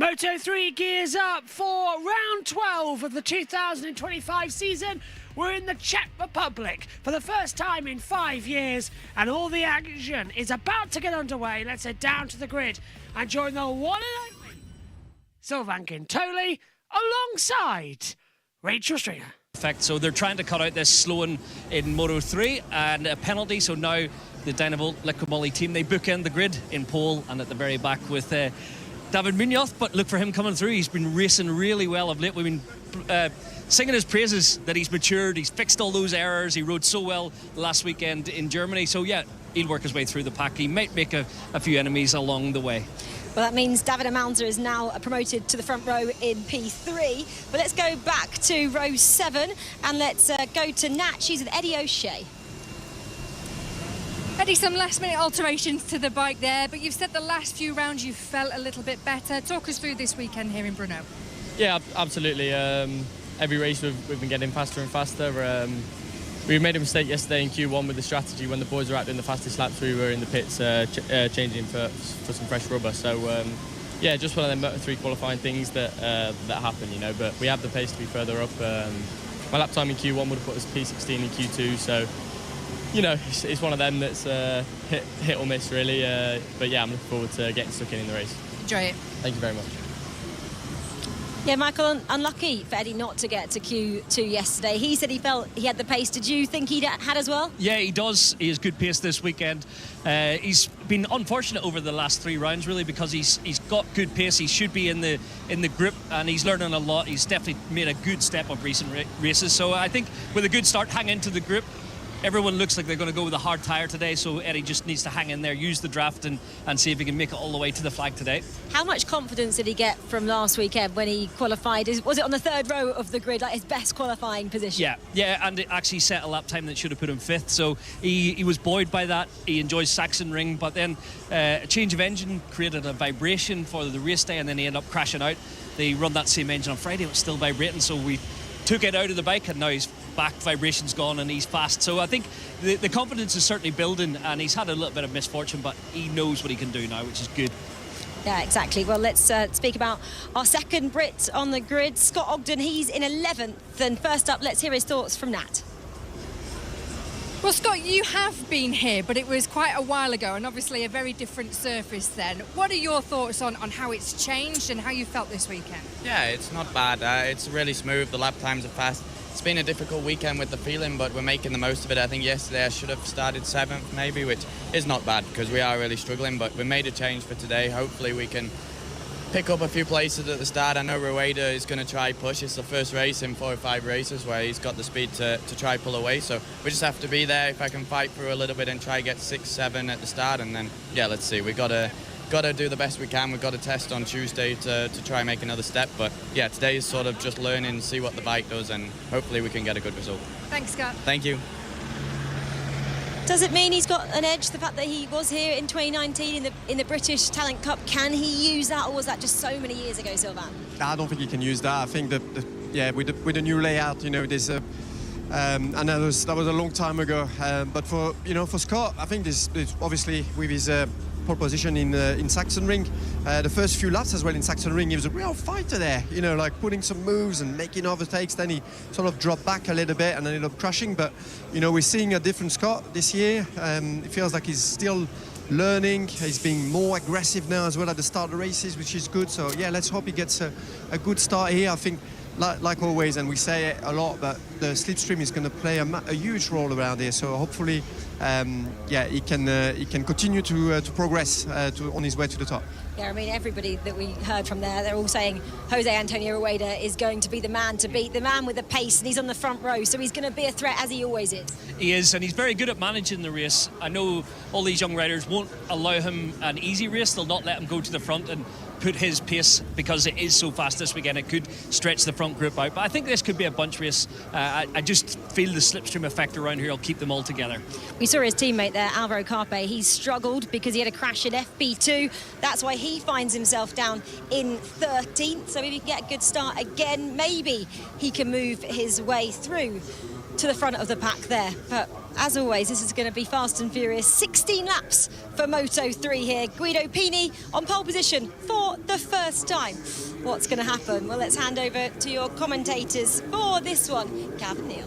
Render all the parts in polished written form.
Moto3 gears up for round 12 of the 2025 season. We're in the Czech Republic for the first time in 5 years, and all the action is about to get underway. Let's head down to the grid and join the one and only Sylvain Quintoli alongside Rachel Stringer. So they're trying to cut out this slowing in Moto3 and a penalty. So now the Dynamo Liquid Moly team, they bookend the grid in pole and at the very back with David Munoz. But look for him coming through. He's been racing really well of late. We've been singing his praises that he's matured. He's fixed all those errors. He rode so well last weekend in Germany. So yeah, he'll work his way through the pack. He might make a few enemies along the way. Well, that means David Amalza is now promoted to the front row in P3. But let's go back to row 7 and let's go to Nat. She's with Eddie O'Shea. Eddie, some last-minute alterations to the bike there, but you've said the last few rounds you felt a little bit better. Talk us through this weekend here in Brno. Yeah, absolutely. Every race we've been getting faster and faster. We made a mistake yesterday in Q1 with the strategy. When the boys were out doing the fastest laps, we were in the pits changing for some fresh rubber. So yeah, just one of them Moto3 qualifying things that happen, you know. But we have the pace to be further up. My lap time in Q1 would have put us P16 in Q2. So you know, it's one of them that's hit or miss really. But yeah, I'm looking forward to getting stuck in the race. Enjoy it. Thank you very much. Yeah, Michael, unlucky for Eddie not to get to Q2 yesterday. He said he felt he had the pace. Did you think he had as well? Yeah, he does. He has good pace this weekend. He's been unfortunate over the last 3 rounds, really, because he's got good pace. He should be in the grip, and he's learning a lot. He's definitely made a good step up recent races. So I think with a good start, hang into the grip. Everyone looks like they're going to go with a hard tyre today, so Eddie just needs to hang in there, use the draft, and see if he can make it all the way to the flag today. How much confidence did he get from last weekend when he qualified? Was it on the 3rd row of the grid, like his best qualifying position? Yeah, and it actually set a lap time that should have put him 5th, so he was buoyed by that. He enjoys Sachsenring, but then a change of engine created a vibration for the race day, and then he ended up crashing out. They run that same engine on Friday, it was still vibrating, so we took it out of the bike, and now he's back, vibration's gone, and he's fast. So I think the confidence is certainly building, and he's had a little bit of misfortune, but he knows what he can do now, which is good. Yeah, exactly. Well, let's speak about our second Brit on the grid, Scott Ogden. He's in 11th, and first up, let's hear his thoughts from Nat. Well, Scott, you have been here, but it was quite a while ago, and obviously a very different surface then. What are your thoughts on how it's changed and how you felt this weekend? Yeah, it's not bad. It's really smooth. The lap times are fast. It's been a difficult weekend with the feeling, but we're making the most of it. I think yesterday I should have started 7th maybe, which is not bad because we are really struggling, but we made a change for today. Hopefully we can pick up a few places at the start. I know Rueda is going to try push. It's the first race in 4 or 5 races where he's got the speed to try pull away. So we just have to be there. If I can fight through a little bit and try get 6, 7 at the start, and then yeah, let's see. We got to do the best we can. We've got to test on Tuesday to try and make another step. But yeah, today is sort of just learning, see what the bike does, and hopefully we can get a good result. Thanks, Scott. Thank you. Does it mean he's got an edge, the fact that he was here in 2019 in the British Talent Cup? Can he use that, or was that just so many years ago, Sylvain? I don't think he can use that. I think that yeah, with the new layout, you know, there's a I know that was a long time ago. But for Scott, I think this obviously with his pole position in Sachsenring, the first few laps as well in Sachsenring, he was a real fighter there. You know, like putting some moves and making overtakes. Then he sort of dropped back a little bit and ended up crashing. But you know, we're seeing a different Scott this year. It feels like he's still learning. He's being more aggressive now as well at the start of the races, which is good. So yeah, let's hope he gets a good start here. I think, like always, and we say it a lot, but the slipstream is going to play a huge role around here. So hopefully, yeah, he can continue to progress on his way to the top. Yeah, I mean, everybody that we heard from there, they're all saying Jose Antonio Rueda is going to be the man to beat, the man with the pace, and he's on the front row, so he's going to be a threat as he always is. He is, and he's very good at managing the race. I know all these young riders won't allow him an easy race. They'll not let him go to the front and put his pace, because it is so fast this weekend. It could stretch the front group out, but I think this could be a bunch race. I just feel the slipstream effect around here will keep them all together. We saw his teammate there, Alvaro Carpe. He struggled because he had a crash in FP2. That's why he finds himself down in 13th. So if he can get a good start again, maybe he can move his way through to the front of the pack there. But as always, this is going to be fast and furious. 16 laps for Moto3 here. Guido Pini on pole position for the first time. What's going to happen? Well, let's hand over to your commentators for this one. Gavin Neal.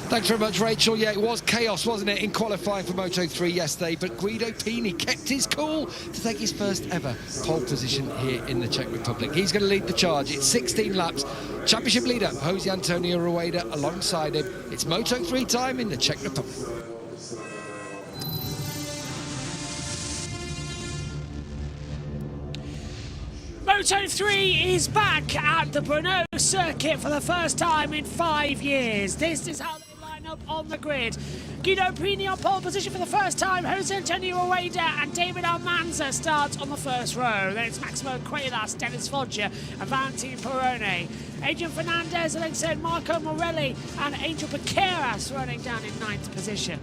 Thanks very much, Rachel. Yeah, it was chaos, wasn't it, in qualifying for Moto3 yesterday, but Guido Pini kept his cool to take his first ever pole position here in the Czech Republic. He's going to lead the charge. It's 16 laps. Championship leader, Jose Antonio Rueda, alongside him. It's Moto3 time in the Czech Republic. Moto3 is back at the Brno circuit for the first time in 5 years. This is how they line up on the grid. Guido Pini on pole position for the first time. Jose Antonio Rueda and David Almanza start on the first row. Then it's Maximo Cuelas, Dennis Foggia and Valentin Perrone. Adrian Fernandez alongside Marco Morelli and Angel Piqueras running down in 9th position.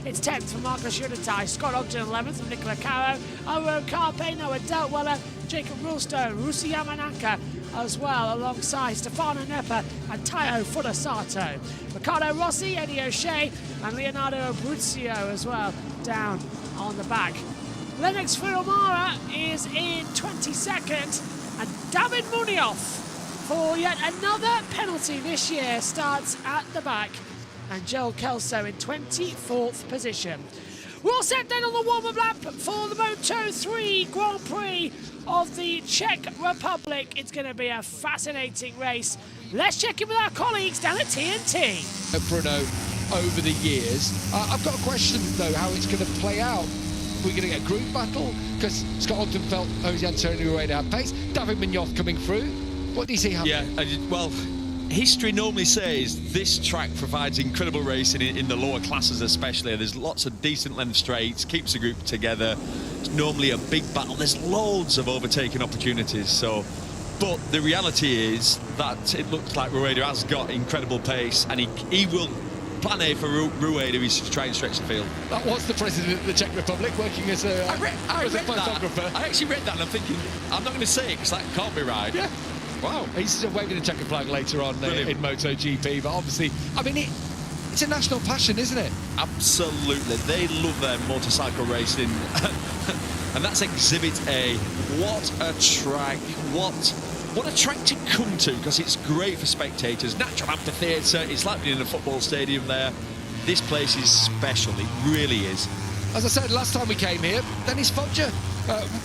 It's 10th for Marcos Yuditai, Scott Ogden 11th from Nicola Caro, Oro Carpe, Noah Deltweller, Jacob Rulstone, Rusi Yamanaka as well, alongside Stefano Neppa and Taio Fudasato. Riccardo Rossi, Eddie O'Shea and Leonardo Abruzio as well down on the back. Lennox Fiumara is in 22nd and David Munoz for yet another penalty this year starts at the back, and Joel Kelso in 24th position. We're all set then on the warm-up lap for the Moto3 Grand Prix of the Czech Republic. It's going to be a fascinating race. Let's check in with our colleagues down at TNT. Bruno, over the years, I've got a question though, how it's going to play out. We're going to get a group battle because Scott Ogden felt Jose Antonio Rueda had pace. David Munoz coming through. What do you see happening? Yeah, well, history normally says this track provides incredible racing in the lower classes especially. There's lots of decent length straights, keeps the group together. It's normally a big battle. There's loads of overtaking opportunities. So, but the reality is that it looks like Rueda has got incredible pace, and he will. Plan A for Rueda is to try and stretch the field. That was the president of the Czech Republic working as a photographer. I actually read that and I'm thinking, I'm not going to say it because that can't be right. Yeah. Wow. He's waving a checker flag later on in MotoGP, but obviously, I mean, it's a national passion, isn't it? Absolutely. They love their motorcycle racing. And that's Exhibit A. What a track. What a track to come to, because it's great for spectators. Natural amphitheatre, it's like being in a football stadium there. This place is special, it really is. As I said, last time we came here, Dennis Foggia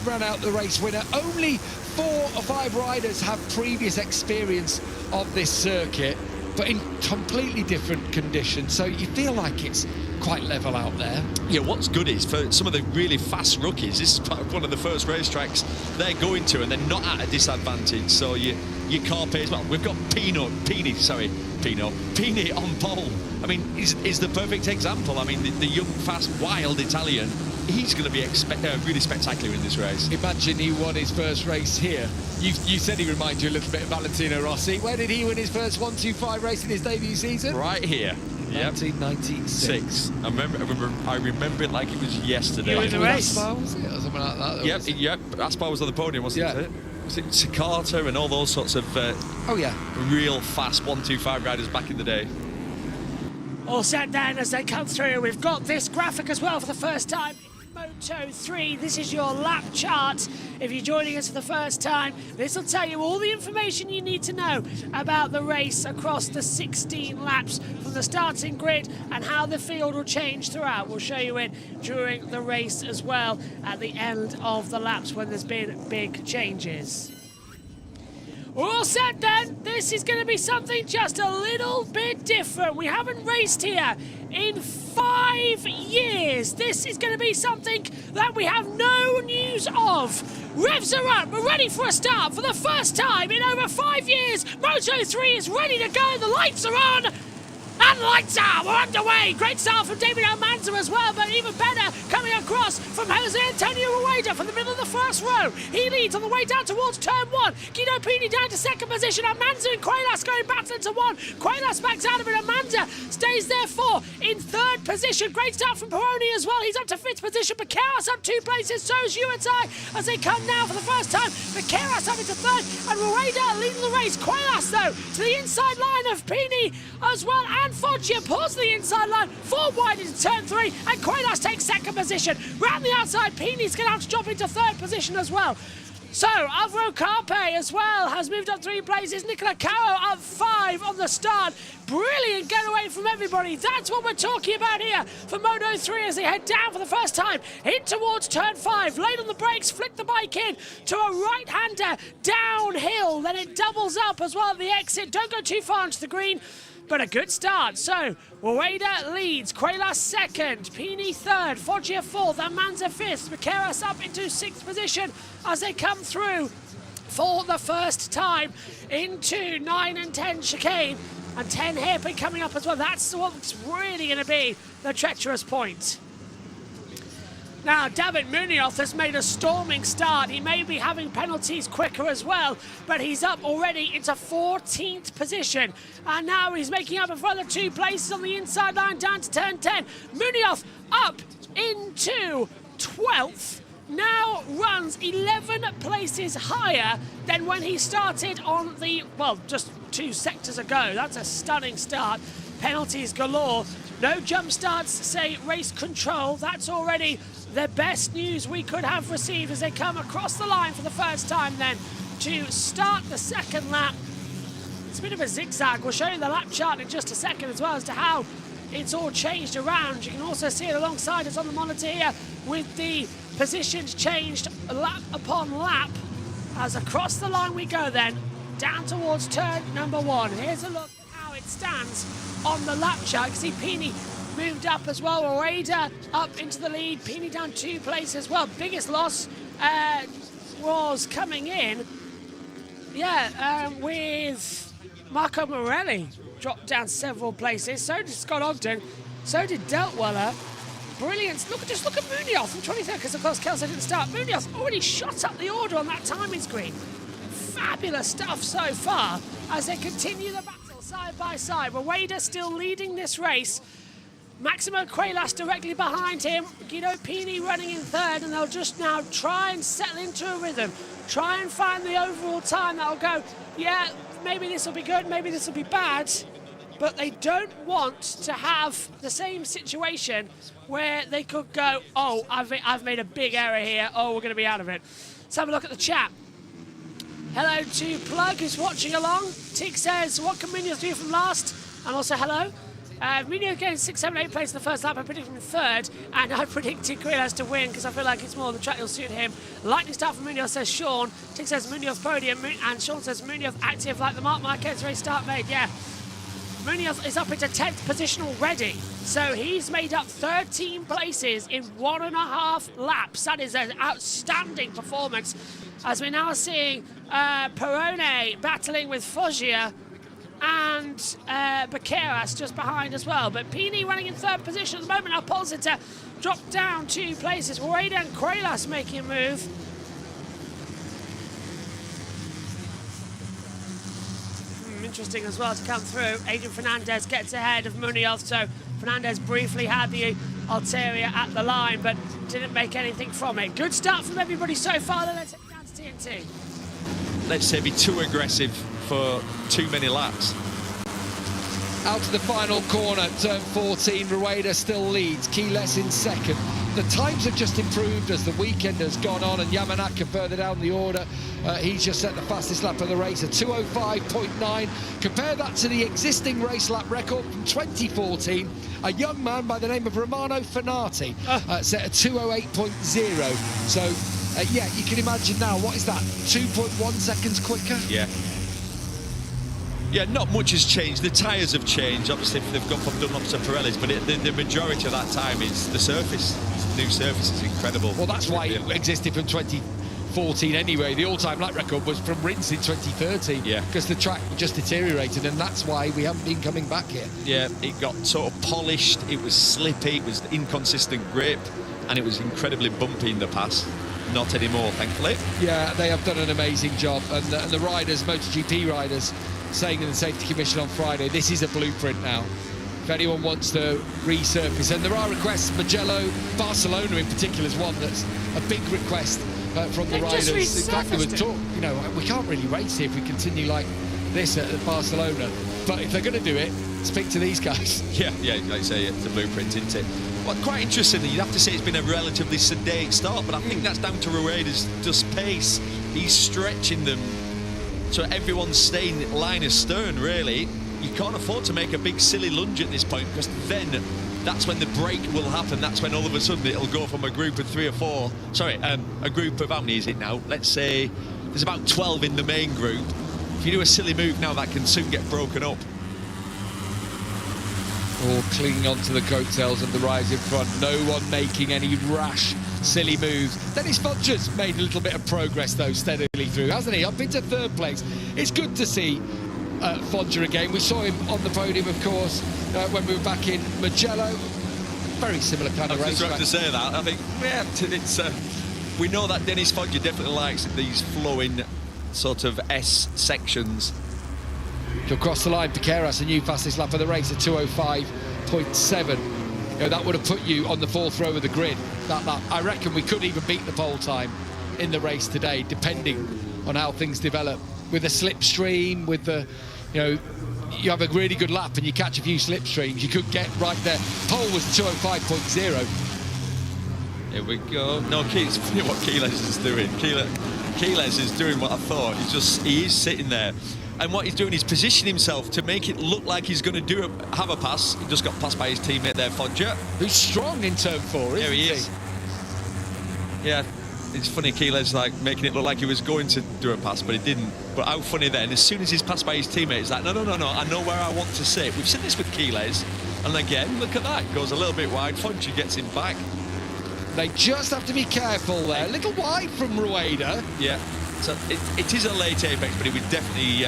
ran out the race winner. Only 4 or 5 riders have previous experience of this circuit, but in completely different conditions. So you feel like it's quite level out there. Yeah, what's good is for some of the really fast rookies, this is one of the first racetracks they're going to, and they're not at a disadvantage. So you can't pay as well. We've got Pini on pole. I mean, he's the perfect example. I mean, the young, fast, wild Italian, he's going to be really spectacular in this race. Imagine he won his first race here. You said he reminded you a little bit of Valentino Rossi. Where did he win his first 125 race in his debut season? Right here. 1996. I remember it like it was yesterday. You were in the race. Aspar, was it? Or something like that? Yep. Aspar was on the podium, wasn't it? Was it Takata and all those sorts of real fast 125 riders back in the day? All set down as they come through. We've got this graphic as well for the first time in Moto3. This is your lap chart. If you're joining us for the first time, this will tell you all the information you need to know about the race across the 16 laps from the starting grid and how the field will change throughout. We'll show you it during the race as well at the end of the laps when there's been big changes. We're all set then. This is going to be something just a little bit different. We haven't raced here in 5 years. This is going to be something that we have no news of. Revs are up. We're ready for a start for the first time in over 5 years. Moto3 is ready to go. The lights are on. And lights out, we're underway. Great start from David Almanza as well, but even better coming across from Jose Antonio Rueda from the middle of the first row. He leads on the way down towards turn 1. Guido Pini down to 2nd position. Almanza and Cuelas going back into 1. Cuelas backs out of it. Almanza stays there in 3rd position. Great start from Perrone as well. He's up to 5th position. Piqueras up 2 places. So is Yuitai as they come now for the first time. Piqueras up into 3rd, and Rueda leading the race. Cuelas though to the inside line of Pini as well, and Foggia pulls to the inside line, 4 wide into turn 3, and Quaylas takes second position. Round the outside, Pini's going to have to drop into third position as well. So, Alvaro Carpe as well has moved up 3 places. Nicola Caro up 5 on the start. Brilliant getaway from everybody. That's what we're talking about here for Moto3 as they head down for the first time in towards turn 5. Late on the brakes, flick the bike in to a right-hander downhill. Then it doubles up as well at the exit. Don't go too far into the green. But a good start. So, Ueda leads, Quaylas second, Pini third, Foggia fourth, and Manza fifth. Makeras up into 6th position as they come through for the first time into 9 and 10 chicane. And 10 hairpin coming up as well. That's what's really going to be the treacherous point. Now, David Munoz has made a storming start. He may be having penalties quicker as well, but he's up already into 14th position. And now he's making up a further 2 places on the inside line down to turn 10. Munoz up into 12th. Now runs 11 places higher than when he started on the, well, just 2 sectors ago. That's a stunning start. Penalties galore. No jump starts, say race control. That's already the best news we could have received as they come across the line for the first time then to start the second lap. It's a bit of a zigzag. We'll show you the lap chart in just a second as well as to how it's all changed around. You can also see it alongside us on the monitor here with the positions changed lap upon lap as across the line we go then down towards turn number 1. Here's a look at how it stands on the lap chart. You can see Pini moved up as well. Ueda up into the lead. Pini down 2 places as well. Biggest loss was coming in, with Marco Morelli. Dropped down several places. So did Scott Ogden. So did Deltweller. Brilliant. Just look at Munoz from 23rd, because of course Kelso didn't start. Munoz already shot up the order on that timing screen. Fabulous stuff so far as they continue the battle side by side. Ueda still leading this race. Maximo Quaylas directly behind him. Guido Pini running in 3rd, and they'll just now try and settle into a rhythm. Try and find the overall time that'll go, yeah, maybe this will be good, maybe this will be bad. But they don't want to have the same situation where they could go, oh, I've made a big error here. Oh, we're going to be out of it. Let's have a look at the chat. Hello to Plug, who's watching along. Tig says, what can Munoz do from last? And also, hello. Munoz getting 6, 7, 8 places in the first lap. I predicted him 3rd, and I predicted Quaylas to win because I feel like it's more the track will suit him. Lightning start from Munoz, says Sean. Tig says Munoz podium, and Sean says Munoz active like the Marc Marquez race start made. Yeah. Munoz is up into 10th position already. So he's made up 13 places in 1.5 laps. That is an outstanding performance. As we're now seeing Perrone battling with Foggia and Baqueras just behind as well. But Pini running in 3rd position at the moment. Now Polsiter dropped down 2 places. Ueda and Quaylas making a move. Interesting as well to come through. Adrian Fernandez gets ahead of Munoz. So Fernandez briefly had the Ulterior at the line, but didn't make anything from it. Good start from everybody so far. Then let's head down to TNT. Let's say be too aggressive for too many laps. Out to the final corner, turn 14, Rueda still leads, Keyless in 2nd. The times have just improved as the weekend has gone on, and Yamanaka further down the order. He's just set the fastest lap of the race, a 2:05.9. Compare that to the existing race lap record from 2014. A young man by the name of Romano Fenati set a 2:08.0. So, yeah, you can imagine now, what is that, 2.1 seconds quicker? Yeah. Yeah, not much has changed. The tyres have changed. Obviously, they've gone from Dunlops to Pirellis, but the majority of that time is the surface. The new surface is incredible. Well, that's why it existed from 2014 anyway. The all-time lap record was from Rins in 2013. Yeah. Because the track just deteriorated, and that's why we haven't been coming back here. Yeah, it got sort of polished. It was slippy. It was inconsistent grip, and it was incredibly bumpy in the past. Not anymore, thankfully. Yeah, they have done an amazing job, and the riders, MotoGP riders, saying in the Safety Commission on Friday, this is a blueprint now. If anyone wants to resurface, and there are requests, Mugello, Barcelona in particular is one that's a big request from the riders. In fact, there was talk, we can't really race here if we continue like this at Barcelona. But if they're going to do it, speak to these guys. Yeah, like I say, it's a blueprint, isn't it? Well, quite interesting. You'd have to say it's been a relatively sedate start, but I think that's down to Rueda's just pace. He's stretching them so everyone's staying line astern, really. You can't afford to make a big silly lunge at this point, because then that's when the break will happen. That's when all of a sudden it'll go from a group of 3 or 4, sorry, a group of, how many is it now? Let's say there's about 12 in the main group. If you do a silly move now, that can soon get broken up. All clinging on to the coattails of the rise in front. No one making any rash, silly moves. Dennis Fodger's made a little bit of progress, though, steadily through, hasn't he? Up into 3rd place. It's good to see Fodger again. We saw him on the podium, of course, when we were back in Mugello. Very similar kind of race. I was just about to say that. I think, yeah, it's, we know that Dennis Fodger definitely likes these flowing sort of S sections. To cross the line, Piqueras, a new fastest lap of the race at 2:05.7. You know, that would have put you on the 4th row of the grid. That lap, I reckon we could even beat the pole time in the race today, depending on how things develop. With the slipstream, with the, you know, you have a really good lap and you catch a few slipstreams, you could get right there. Pole was 2:05.0. Here we go. No, it's funny what Keyless is doing. Keyless is doing what I thought. He is sitting there. And what he's doing is positioning himself to make it look like he's going to have a pass. He just got passed by his teammate there, Fodger. Who's strong in turn 4, isn't he? He is. Yeah, it's funny, Keyless like making it look like he was going to do a pass, but he didn't. But how funny then, as soon as he's passed by his teammate, he's like, no, I know where I want to sit. We've seen this with Keyless. And again, look at that, goes a little bit wide. Fodger gets him back. They just have to be careful there. A little wide from Rueda. Yeah. So it is a late apex, but it would definitely,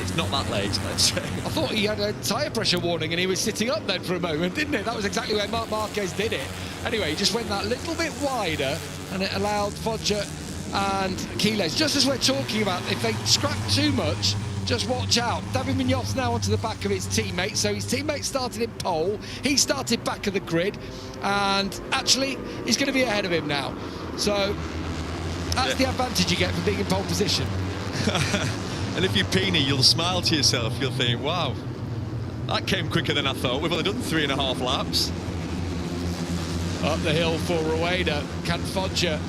it's not that late, let's say. I thought he had a tyre pressure warning and he was sitting up then for a moment, didn't it? That was exactly where Marc Marquez did it. Anyway, he just went that little bit wider and it allowed Fodger and Keyless, just as we're talking about, if they scrap too much, just watch out. David Muñoz's now onto the back of his teammate, so his teammate started in pole, he started back of the grid, and actually he's going to be ahead of him now. So that's the advantage you get from being in pole position. And if you're Peeny, you'll smile to yourself. You'll think, wow, that came quicker than I thought. We've only done 3.5 laps. Up the hill for Rueda. Can Fodger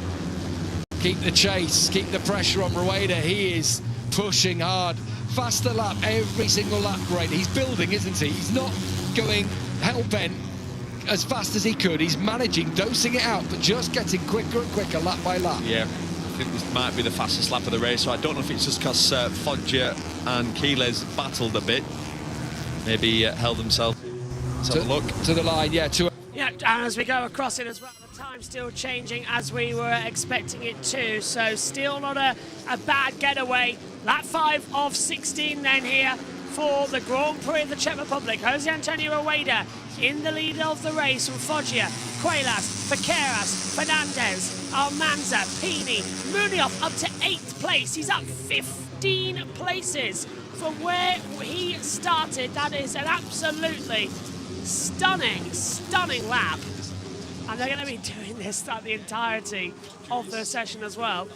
keep the chase, keep the pressure on Rueda? He is pushing hard. Faster lap, every single lap, Rueda. He's building, isn't he? He's not going hell-bent as fast as he could. He's managing, dosing it out, but just getting quicker and quicker lap by lap. Yeah, I think this might be the fastest lap of the race, so I don't know if it's just because Fodger and Keyless battled a bit. Maybe held themselves. Let's have a look. To the line, yeah. Yeah, and as we go across it as well, the time's still changing as we were expecting it to, so still not a bad getaway. Lap 5 of 16 then here for the Grand Prix of the Czech Republic. Jose Antonio Rueda in the lead of the race from Foggia, Cuelas, Piqueras, Fernandez, Almanza, Pini, Muñoz up to 8th place. He's up 15 places from where he started. That is an absolutely stunning lap. And they're going to be doing this throughout the entirety of the session as well,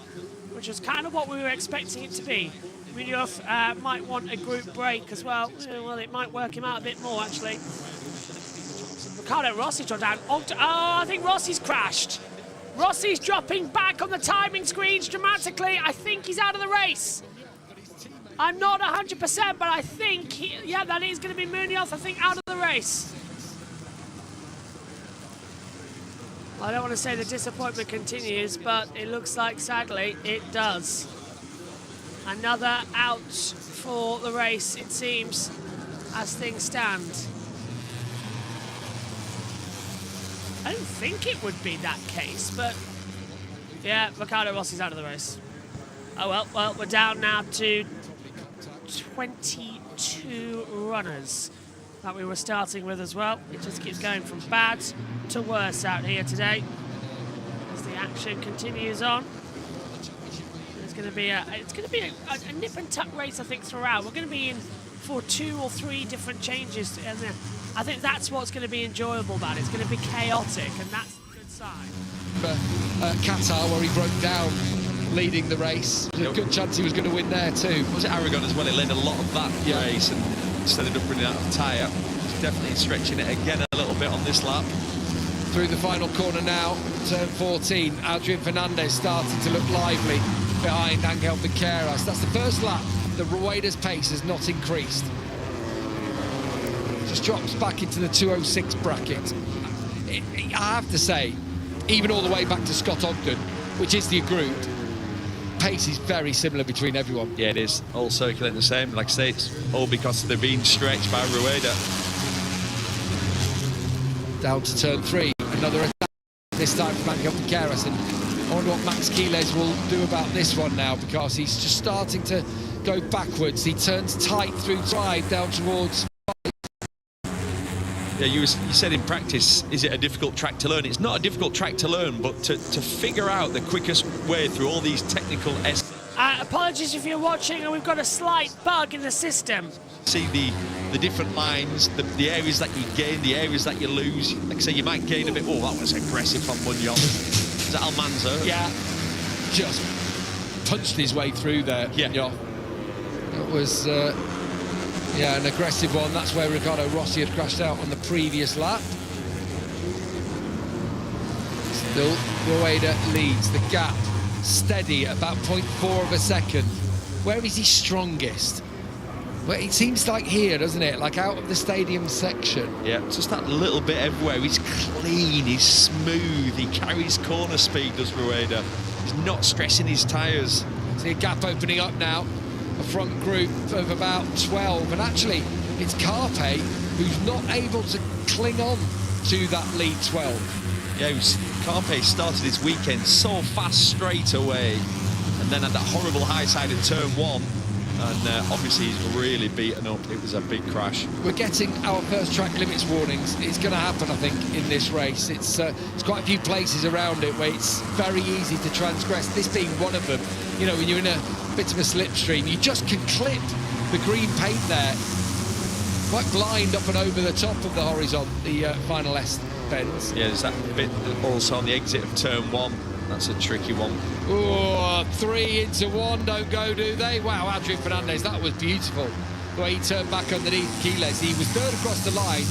which was kind of what we were expecting it to be. Muñoz might want a group break as well. Well, it might work him out a bit more, actually. Ricardo Rossi dropped down. Oh, I think Rossi's crashed. Rossi's dropping back on the timing screens dramatically. I think he's out of the race. I'm not 100%, but I think, that is going to be Muñoz, I think, out of the race. I don't want to say the disappointment continues, but it looks like, sadly, it does. Another out for the race, it seems, as things stand. I don't think it would be that case, but yeah, Ricardo Rossi's out of the race. Oh well, we're down now to 22 runners that we were starting with as well. It just keeps going from bad to worse out here today as the action continues on. It's going to be a nip and tuck race, I think, throughout. We're going to be in for 2 or 3 different changes. And I think that's what's going to be enjoyable about it. It's going to be chaotic, and that's a good sign. Qatar, where he broke down leading the race. There's a good chance he was going to win there too. Was it Aragon as well? He led a lot of that race, and just ended up running out of tyre. He's definitely stretching it again a little bit on this lap. Through the final corner now, turn 14, Adrian Fernandez starting to look lively behind Angel Viqueiras. That's the first lap. The Rueda's pace has not increased. Just drops back into the 2:06 bracket. I have to say, even all the way back to Scott Ogden, which is the group, pace is very similar between everyone. Yeah, it is. All circulating the same. Like I say, it's all because they're being stretched by Rueda. Down to turn 3, another attack, this time from Angel Viqueiras, and I wonder what Max Quiles will do about this one now, because he's just starting to go backwards. He turns tight through drive down towards... Yeah, you said in practice, is it a difficult track to learn? It's not a difficult track to learn, but to figure out the quickest way through all these technical... Apologies if you're watching, and we've got a slight bug in the system. See the different lines, the areas that you gain, the areas that you lose. Like I say, you might gain a bit... Oh, that was aggressive from Munoz. Is that Almanza? Yeah, just punched his way through there. Yeah. It was... yeah, an aggressive one. That's where Ricardo Rossi had crashed out on the previous lap. Still, Rueda leads. The gap steady at about 0.4 of a second. Where is he strongest? Well, it seems like here, doesn't it? Like out of the stadium section. Yeah, just that little bit everywhere. He's clean, he's smooth, he carries corner speed, does Rueda. He's not stressing his tyres. See a gap opening up now. A front group of about 12, and actually it's Carpe who's not able to cling on to that lead 12. Yeah, Carpe started his weekend so fast straight away, and then had that horrible high side in turn 1, and obviously he's really beaten up. It was a big crash. We're getting our first track limits warnings. It's going to happen, I think, in this race. It's quite a few places around it where it's very easy to transgress, this being one of them. You know, when you're in a bit of a slipstream, you just can clip the green paint there, quite blind up and over the top of the horizon, the final S bends. Yeah, there's that bit also on the exit of turn 1. That's a tricky one. Oh, 3 into 1 don't go, do they? Wow, Adrian Fernandez, that was beautiful. The way he turned back underneath Quiles. He was third across the line.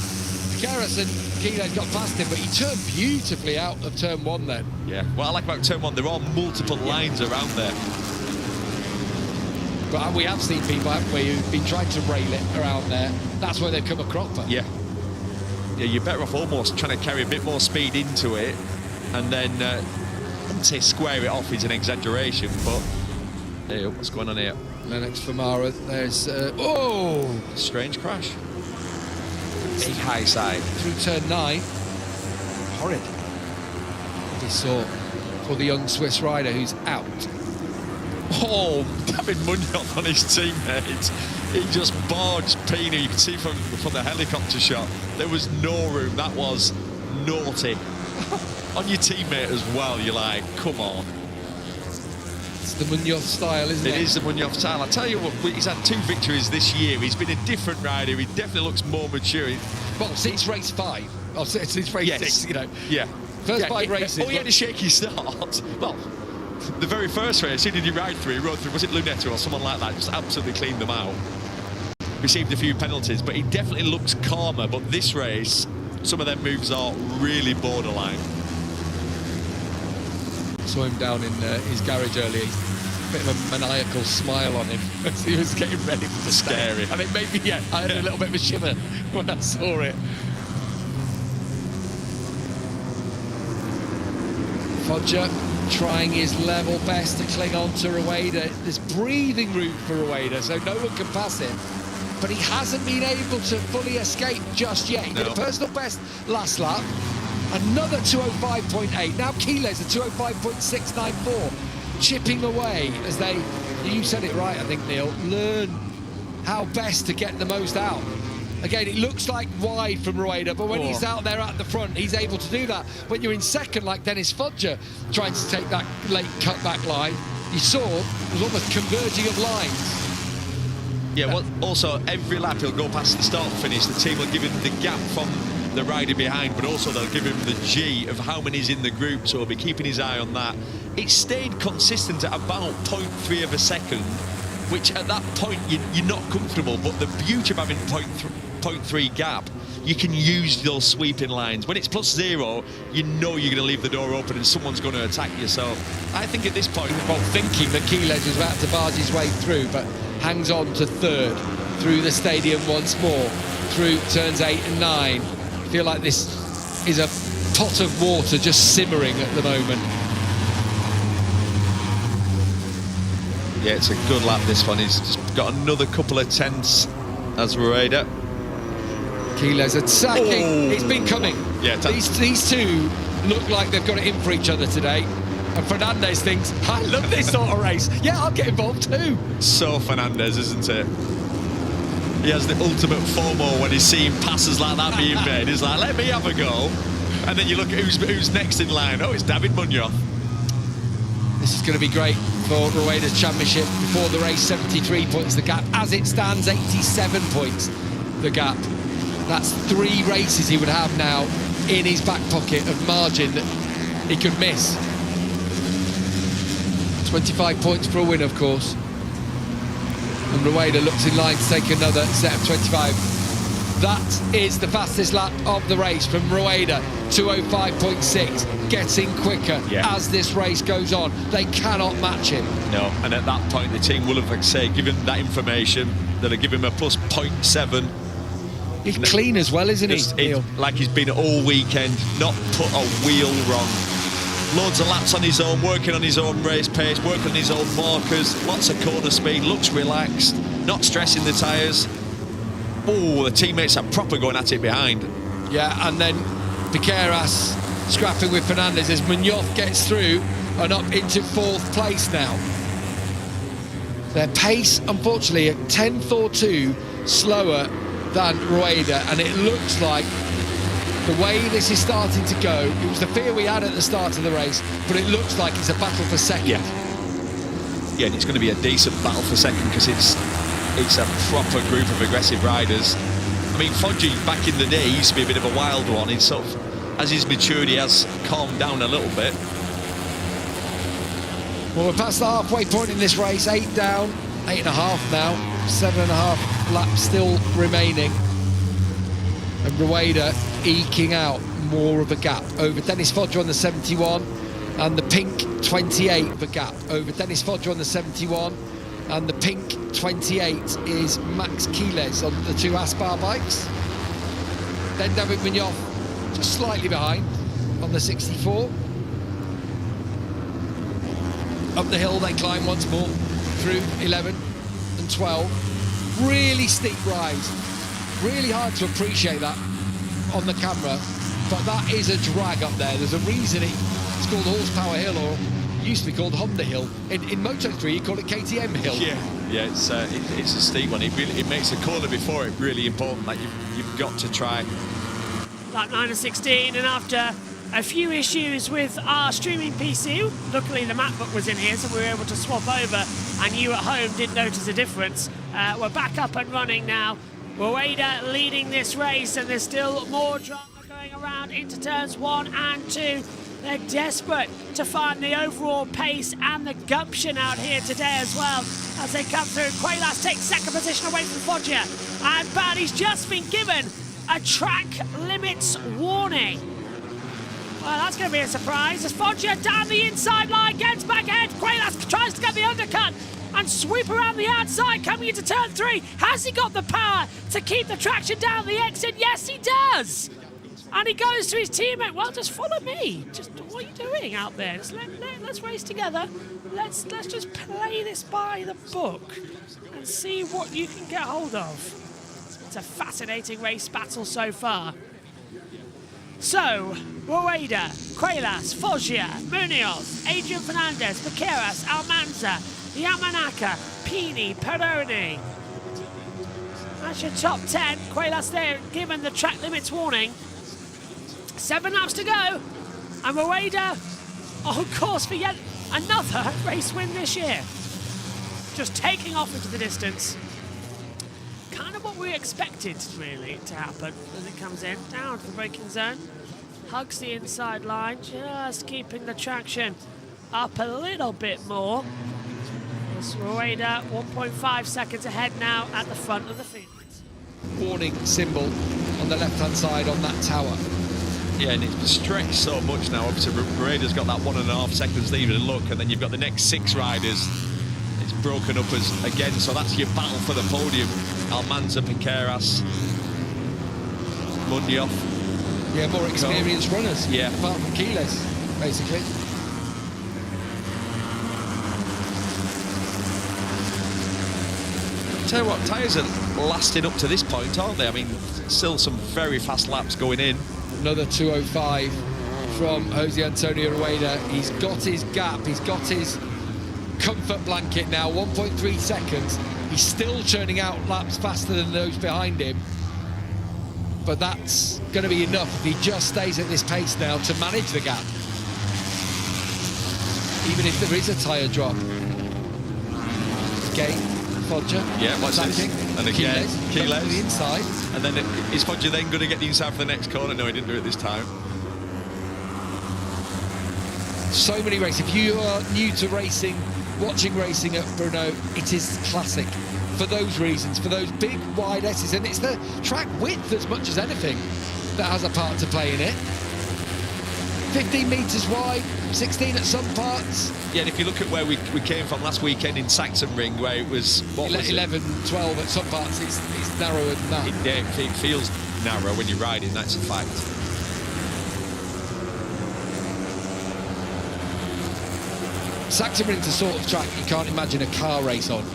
Viqueiras and Quiles got past him, but he turned beautifully out of turn 1 then. Yeah, what I like about turn 1, there are multiple lines around there. But we have seen people, haven't we, who've been trying to rail it around there. That's where they've come a cropper. Yeah. Yeah, you're better off almost trying to carry a bit more speed into it, and then, I wouldn't say square it off is an exaggeration, but hey, what's going on here? Lennox Famara, there's, oh! Strange crash. Big high side. Through turn 9. Horrid. We saw for the young Swiss rider who's out. Oh, David Munoz on his teammates. He just barged Pina. You can see from the helicopter shot, there was no room. That was naughty. On your teammate as well, you're like, come on. It's the Munoz style, isn't it? It is the Munoz style. I tell you what, he's had 2 victories this year. He's been a different rider. He definitely looks more mature. Well, since race 5. Oh, since race 6, you know. Yeah. First 5 races. Oh, he had a shaky start. Well, the very first race, who did he ride through? He rode through, was it Lunetta or someone like that? Just absolutely cleaned them out. Received a few penalties, but he definitely looks calmer. But this race, some of them moves are really borderline. Saw him down in his garage earlier. Bit of a maniacal smile on him as he was getting ready for the Scary. I mean, maybe, yeah, I had a little bit of a shiver when I saw it. Foggia trying his level best to cling on to Rueda. There's breathing room for Rueda, so no one can pass him. But he hasn't been able to fully escape just yet. He did a personal best last lap. Another 205.8. Now Quiles, a 205.694. Chipping away as they, you said it right, I think, Neil, learn how best to get the most out. Again, it looks like wide from Rueda, but when he's out there at the front, he's able to do that. When you're in second, like Dennis Foggia, trying to take that late cutback line, you saw it was almost converging of lines. Yeah, well, also, every lap he'll go past the start and finish. The team will give him the gap from the rider behind, but also they'll give him the G of how many's in the group, so he'll be keeping his eye on that. It stayed consistent at about 0.3 of a second which at that point you're not comfortable. But the beauty of having 0.3 gap, you can use those sweeping lines. When it's +0, you know you're going to leave the door open and someone's going to attack you. So I think at this point, Well, thinking that Quiles was about to barge his way through, but hangs on to third through the stadium once more, through turns 8 and 9. I feel like this is a pot of water just simmering at the moment. yeah, it's a good lap, this one. He's just got another couple of tenths as Rueda. Quiles attacking. Oh. It's been coming. Yeah, these two look like they've got it in for each other today. And Fernandez thinks, I love this sort of race. Yeah, I'll get involved too. So Fernandez, isn't it? He has the ultimate FOMO when he's seeing passes like that being made. He's like, let me have a go. And then you look at who's next in line. Oh, it's David Munoz. This is going to be great for Rueda's championship. Before the race, 73 points the gap. As it stands, 87 points the gap. That's 3 races he would have now in his back pocket of margin that he could miss. 25 points for a win, of course. And Rueda looks in line to take another set of 25. That is the fastest lap of the race from Rueda, 2:05.6, getting quicker as this race goes on. They cannot match him. No, and at that point the team will have, like say, given that information, that'll give him a plus 0.7. He's clean as well, isn't he? Like he's been all weekend, not put a wheel wrong. Loads of laps on his own, working on his own race pace, working on his own markers, lots of corner speed, looks relaxed, not stressing the tyres. Oh, the teammates are proper going at it behind. Yeah, and then Piqueras scrapping with Fernandez as Munoz gets through and up into 4th place now. Their pace, unfortunately, a 10th or 2 slower than Rueda, and it looks like the way this is starting to go, it was the fear we had at the start of the race, but it looks like it's a battle for second. Yeah, and it's going to be a decent battle for second because it's a proper group of aggressive riders. I mean, Foggy back in the day used to be a bit of a wild one. He's sort of, as he's matured, he has calmed down a little bit. Well, we're past the halfway point in this race, 8 down, 8.5 now, 7.5 laps still remaining. And Rueda eking out more of a gap over Dennis Foggia on the 71 and the pink 28 of a gap over Dennis Foggia on the 71 and the pink 28 is Max Quiles on the 2 Aspar bikes. Then David Munoz just slightly behind on the 64. Up the hill they climb once more through 11 and 12. Really steep rise. Really hard to appreciate that on the camera, but that is a drag up there. There's a reason it's called Horsepower Hill, or used to be called Honda Hill. In Moto3 you call it KTM Hill. Yeah, it's a steep one. It makes a corner before it really important that you've got to try. Lap 9 and 16, and after a few issues with our streaming PC, luckily the map book was in here, so we were able to swap over, and you at home did notice a difference. We're back up and running now. Rueda leading this race, and there's still more drama going around into turns 1 and 2. They're desperate to find the overall pace and the gumption out here today as well as they come through. Quiles takes second position away from Foggia, and Barry's just been given a track limits warning. Well, that's going to be a surprise as Foggia down the inside line, gets back ahead. Quiles tries to get the undercut and sweep around the outside coming into turn 3. Has he got the power to keep the traction down the exit? Yes, he does. And he goes to his teammate. Well, just follow me. Just what are you doing out there? Let's race together. Let's just play this by the book and see what you can get hold of. It's a fascinating race battle so far. So, Rueda, Quiles, Foggia, Munoz, Adrian Fernandez, Piqueras, Almanza, Yamanaka, Pini, Peroni. That's your top 10. Quiles there, given the track limits warning. 7 laps to go. And Rueda on course for yet another race win this year. Just taking off into the distance. Kind of what we expected, really, to happen as it comes in. Down to the braking zone. Hugs the inside line, just keeping the traction up a little bit more. It's Rueda 1.5 seconds ahead now at the front of the field. Warning symbol on the left-hand side on that tower. Yeah, and it's stretched so much now. Obviously, Rueda's got that 1.5 seconds lead and look, and then you've got the next 6 riders. It's broken up again, so that's your battle for the podium. Almanza, Piqueras, Munoz. Yeah, more experienced runners. Yeah. Apart from Quiles, basically. Tell you what, tyres are lasting up to this point, aren't they? I mean, still some very fast laps going in. Another 2:05 from Jose Antonio Rueda. He's got his gap, he's got his comfort blanket now, 1.3 seconds. He's still churning out laps faster than those behind him. But that's going to be enough if he just stays at this pace now to manage the gap. Even if there is a tyre drop. Again, Foggia. Yeah, what's this? And again, Quiles. To the inside. And then is Foggia then going to get the inside for the next corner? No, he didn't do it this time. So many races. If you are new to racing, watching racing at Brno, it is classic for those reasons, for those big wide S's, and it's the track width as much as anything that has a part to play in it. 15 metres wide, 16 at some parts. Yeah, and if you look at where we came from last weekend in Sachsenring, where it was, what was 11, 12 at some parts, it's narrower than that. It feels narrow when you're riding, that's a fact. Sachsenring's the sort of track you can't imagine a car race on.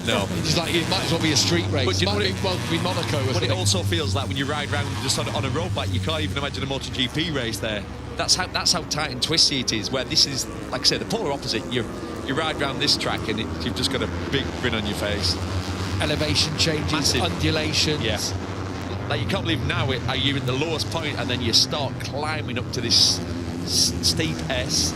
No. It's just like, it might as well be a street race. But you know It might be Monaco or But something. it also feels like when you ride around just on a road bike, you can't even imagine a MotoGP race there. That's how tight and twisty it is, where this is, like I say, the polar opposite. You ride around this track and you've just got a big grin on your face. Elevation changes, Massive. undulations. Yeah. Like, you can't believe now are you at the lowest point and then you start climbing up to this steep S.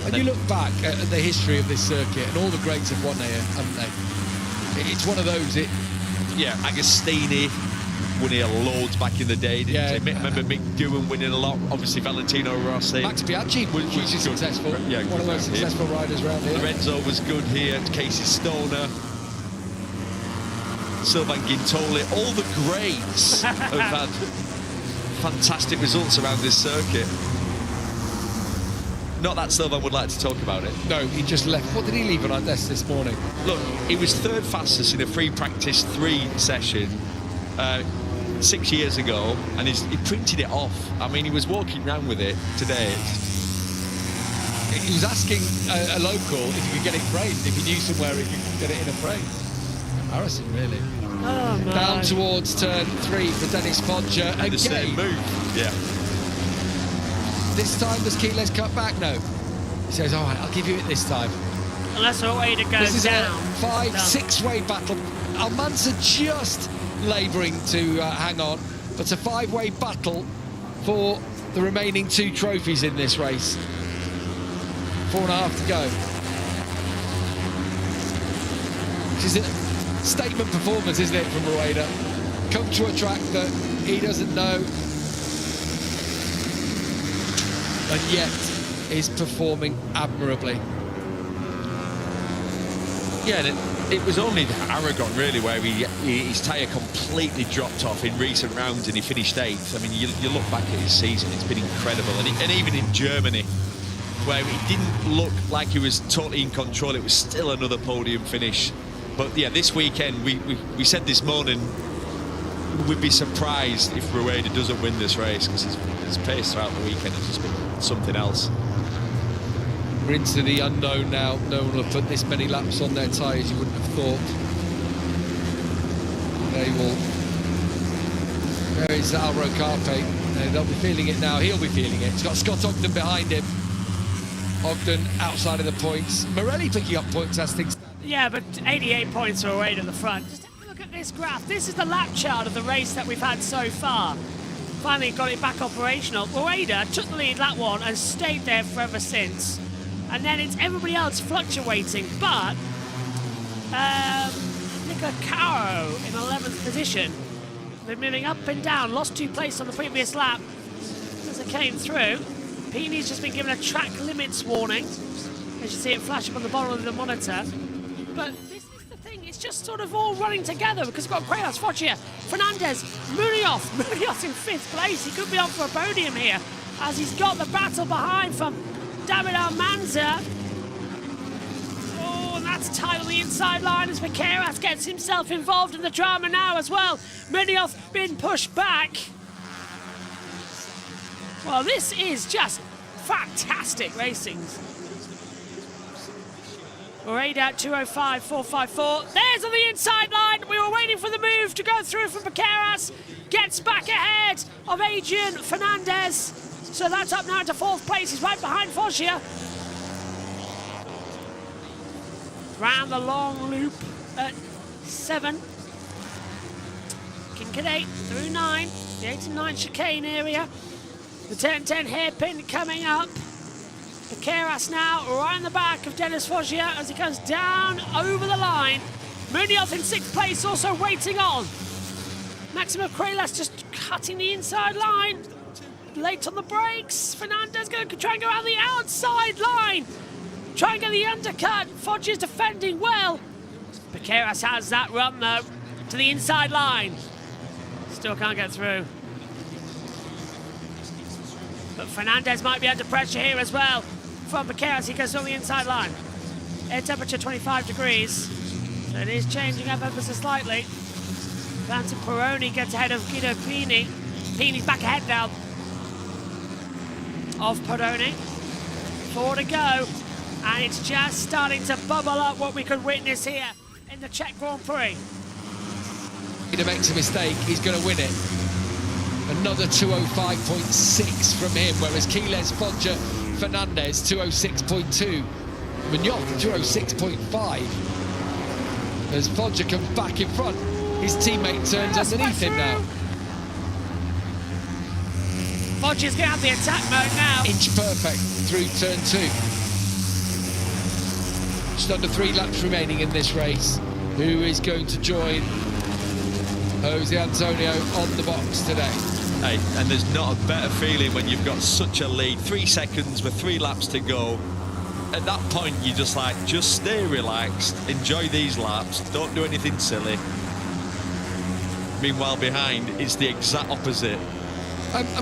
And you look back at the history of this circuit, and all the greats have won here, haven't they? It's one of those. Yeah, Agostini won here loads back in the day. Didn't he? Remember Mick Doohan winning a lot. Obviously Valentino Rossi. Max Biaggi was successful. Yeah, one of the most successful riders around here. Lorenzo was good here. Casey Stoner. Sylvain Guintoli. All the greats have had fantastic results around this circuit. Not that Sylvain would like to talk about it. No, he just left. What did he leave on our desk this morning? Look, he was third fastest in a free practice 3 session 6 years ago, and he printed it off. I mean, he was walking around with it today. He was asking a local if he could get it framed, if he knew somewhere he could get it in a frame. Embarrassing, really. Oh, no. Down towards turn 3 for Dennis Foggia. And the same move. Yeah. This time, does Quiles cut back? No. He says, all right, I'll give you it this time. Unless Rueda goes This is down. a 5-6-way battle. Almanza just labouring to hang on, but a 5-way battle for the remaining 2 trophies in this race. 4.5 to go. Which is a statement performance, isn't it, from Rueda? Come to a track that he doesn't know, and yet is performing admirably. Yeah, and it was only Aragon, really, where his tyre completely dropped off in recent rounds and he finished 8th. I mean, you look back at his season, it's been incredible. And even in Germany, where he didn't look like he was totally in control, it was still another podium finish. But yeah, this weekend, we said this morning, we'd be surprised if Rueda doesn't win this race, because his pace throughout the weekend has just been something else. We're into the unknown now. No one will have put this many laps on their tyres, you wouldn't have thought. They will. There is Alvaro Carpe. They'll be feeling it now. He'll be feeling it. He's got Scott Ogden behind him. Ogden outside of the points. Morelli picking up points as things. Yeah, but 88 points are right at the front. Just have a look at this graph. This is the lap chart of the race that we've had so far. Finally got it back operational. Rueda took the lead lap 1 and stayed there forever since. And then it's everybody else fluctuating, but Nico Caro in 11th position. They're moving up and down, lost 2 places on the previous lap as they came through. Pini's just been given a track limits warning. as you see it flash up on the bottom of the monitor. But this is the thing, it's just sort of all running together because we've got Prix, Foggia, Fernandez, Munoz. Munoz in 5th place. He could be on for a podium here as he's got the battle behind from David Almanza. Oh, and that's tight on the inside line as Piqueras gets himself involved in the drama now as well. Munoz been pushed back. Well, this is just fantastic racing. We're 8 out 205.454. There's on the inside line. We were waiting for the move to go through from Piqueras. Gets back ahead of Adrian Fernandez. So that's up now to 4th place. He's right behind Foggia. Round the long loop at 7. Kincaid 8 through 9. The 8 and 9 chicane area. The 10-10 hairpin coming up. Piqueras now right in the back of Dennis Foggia as he comes down over the line. Munoz in 6th place, also waiting on. Maximo Crelas just cutting the inside line. Late on the brakes. Fernandez going to try and go out the outside line. Try and get the undercut. Foggia's defending well. Piqueras has that run though to the inside line. Still can't get through. But Fernandez might be under pressure here as well from Piqueras. He goes on the inside line. Air temperature 25 degrees. So it is changing up ever so slightly. Vance Peroni gets ahead of Guido Pini. Pini's back ahead now of Peroni. 4 to go. And it's just starting to bubble up what we could witness here in the Czech Grand Prix. If he makes a mistake, he's going to win it. Another 205.6 from him, whereas Quiles, Foggia, Fernandez 206.2. Munoz 206.5. As Foggia comes back in front, his teammate turns underneath him now. Foggia's going to have the attack mode now. Inch perfect through turn 2. Just under 3 laps remaining in this race. Who is going to join Jose Antonio on the box today? Hey, and there's not a better feeling when you've got such a lead. 3 seconds with 3 laps to go. At that point, you're just like, just stay relaxed, enjoy these laps, don't do anything silly. Meanwhile, behind, it's the exact opposite.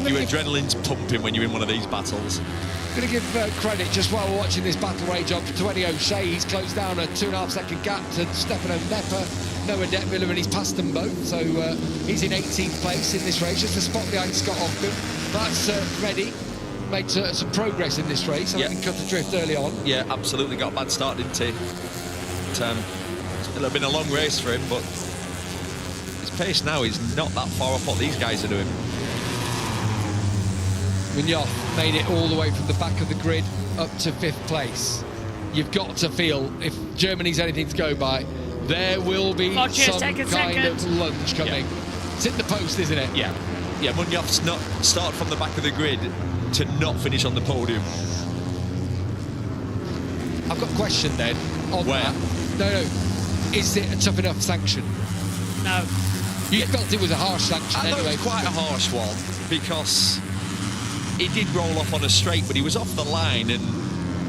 Your adrenaline's pumping when you're in one of these battles. I'm going to give credit just while we're watching this battle rage on to Eddie O'Shea. He's closed down a 2.5 second gap to Stefano Nepper, Noah Detmiller, and he's passed them both. So he's in 18th place in this race, just a spot behind Scott Hoffman. That's Reddy. Made some progress in this race. I think cut adrift early on. Yeah, absolutely. Got a bad start, didn't he? It's been a long race for him, but his pace now is not that far off what these guys are doing. Munoz made it all the way from the back of the grid up to 5th place. You've got to feel, if Germany's anything to go by, there will be some kind of lunge coming. Yeah. It's in the post, isn't it? Yeah. Yeah, Munoz not start from the back of the grid to not finish on the podium. I've got a question then on Where? that. No. Is it a tough enough sanction? No. You felt it was a harsh sanction I anyway. thought it was quite a harsh one because he did roll off on a straight, but he was off the line and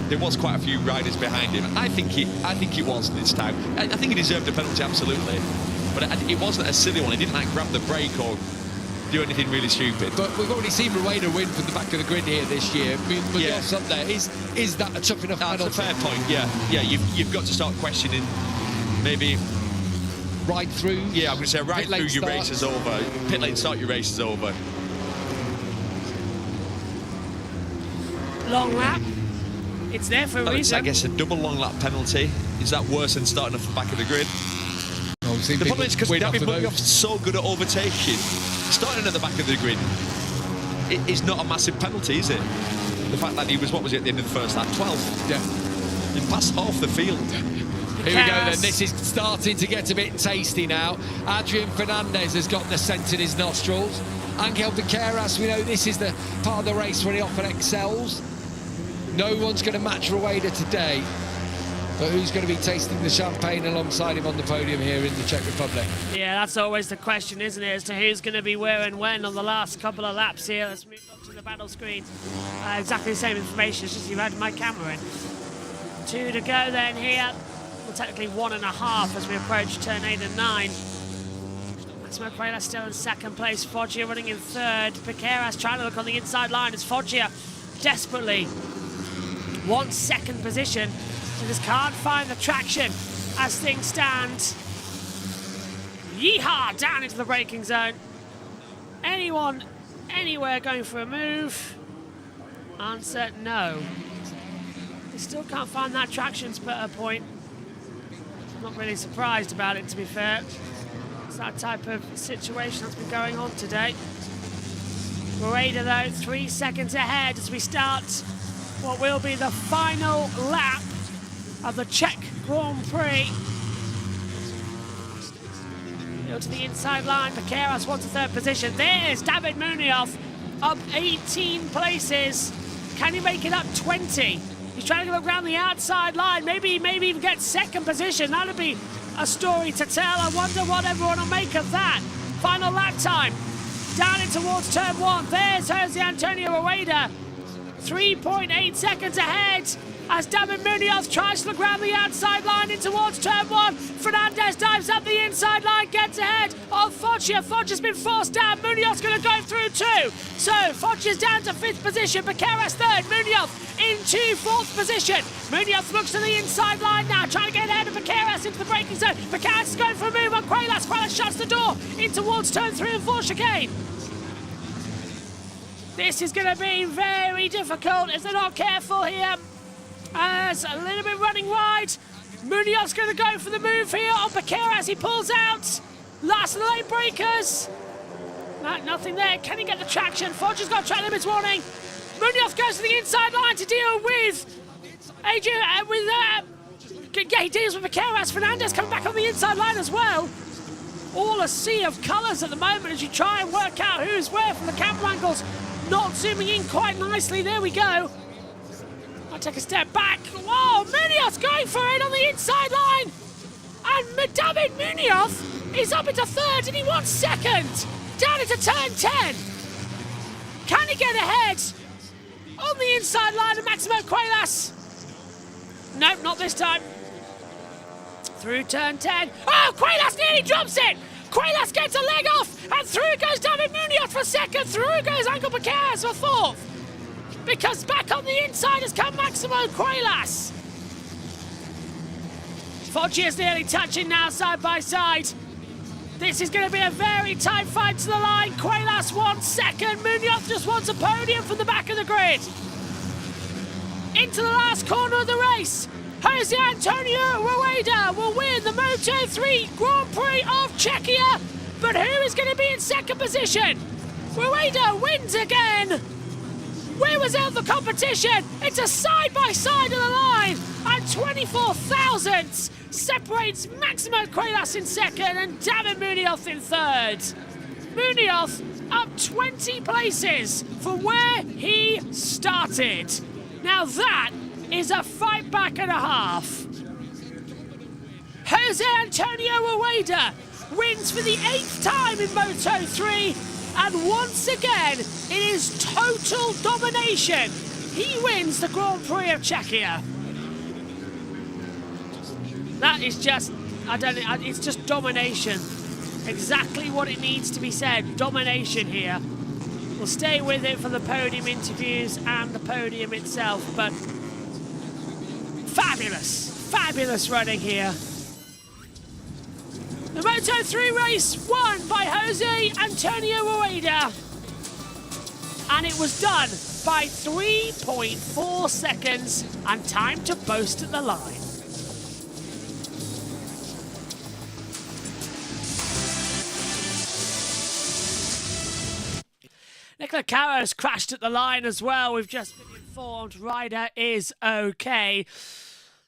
there was quite a few riders behind him. I think it was this time. I think he deserved a penalty, absolutely. But it wasn't a silly one. He didn't like grab the brake or do anything really stupid. But we've already seen Rueda win from the back of the grid here this year. Munoz up there. Is that a tough enough penalty? That's a fair point, yeah. Yeah, you've got to start questioning maybe... Right through? Yeah, I'm going to say right through your race is over. Pit lane start, your race is over. Long lap. It's there for a reason. I guess a double long lap penalty. Is that worse than starting off the back of the grid? The problem is because David Munoz is so good at overtaking, starting at the back of the grid, it is not a massive penalty, is it? The fact that he was, what was it, at the end of the first lap? 12. Yeah. He passed half the field. Here we go then, this is starting to get a bit tasty now. Adrian Fernandez has got the scent in his nostrils. Angel Piqueras, we know this is the part of the race where he often excels. No one's going to match Rueda today, but who's going to be tasting the champagne alongside him on the podium here in the Czech Republic? Yeah, that's always the question, isn't it, as to who's going to be where and when on the last couple of laps here. Let's move up to the battle screen. Exactly the same information, it's just you had my camera in. 2 to go then here. Well, technically 1.5 as we approach turn 8 and 9. Maximo Quayla still in second place. Foggia running in third. Piqueras trying to look on the inside line as Foggia desperately wants second position. He just can't find the traction as things stand. Yeehaw! Down into the braking zone. Anyone, anywhere going for a move? Answer, no. They still can't find that traction splitter point. I'm not really surprised about it, to be fair. It's that type of situation that's been going on today. Rueda, though, 3 seconds ahead as we start what will be the final lap of the Czech Grand Prix. Go to the inside line. Piqueras wants a third position. There's David Munoz up 18 places. Can he make it up 20? He's trying to look around the outside line. Maybe even get second position. That'll be a story to tell. I wonder what everyone will make of that. Final lap time. Down in towards turn 1. There's Jose Antonio Rueda. 3.8 seconds ahead as David Munoz tries to look around the outside line in towards turn 1. Fernandez dives up the inside line, gets ahead of Foggia. Foggia's been forced down. Munoz going to go through too. So Foggia's down to 5th position. Piqueras 3rd. Munoz into 4th position. Munoz looks to the inside line now, trying to get ahead of Piqueras into the braking zone. Piqueras is going for a move on Quaylas. Quaylas shuts the door in towards turn 3 and 4 chicane. This is going to be very difficult if they're not careful here. As a little bit running wide. Munoz going to go for the move here on Piqueras. He pulls out. Last of the lane breakers. No, nothing there. Can he get the traction? Foggia's got track limits warning. Munoz goes to the inside line to deal with Adrian. He deals with Piqueras. Fernandez coming back on the inside line as well. All a sea of colours at the moment as you try and work out who's where from the camera angles. Not zooming in quite nicely. There we go. I'll take a step back. Whoa, Munoz going for it on the inside line. And David Munoz is up into 3rd and he wants 2nd. Down into turn 10. Can he get ahead on the inside line of Maximo Quaylas? Nope, not this time. Through turn 10. Oh, Quaylas nearly drops it. Quaylas gets a leg off, and through goes David Munoz for 2nd. Through goes Angel Piqueras for 4th. Because back on the inside has come Maximo Quaylas. Foggia's nearly touching now side by side. This is going to be a very tight fight to the line. Quaylas wants 2nd. Munoz just wants a podium from the back of the grid. Into the last corner of the race. Jose Antonio Rueda will win the Moto3 Grand Prix of Czechia. But who is going to be in 2nd position? Rueda wins again. Where was out the competition? It's a side-by-side of the line. And 24 thousandths separates Maximo Quaylas in 2nd and David Munoz in 3rd. Munoz up 20 places from where he started. Now that is a fight back and a half. Jose Antonio Rueda wins for the 8th time in Moto3. And once again, it is total domination. He wins the Grand Prix of Czechia. That is just, it's just domination. Exactly what it needs to be said. Domination here. We'll stay with it for the podium interviews and the podium itself, but fabulous running here. The Moto3 race won by Jose Antonio Rueda. And it was done by 3.4 seconds and time to boast at the line. Nicola Caro's crashed at the line as well. We've just been informed Ryder is okay.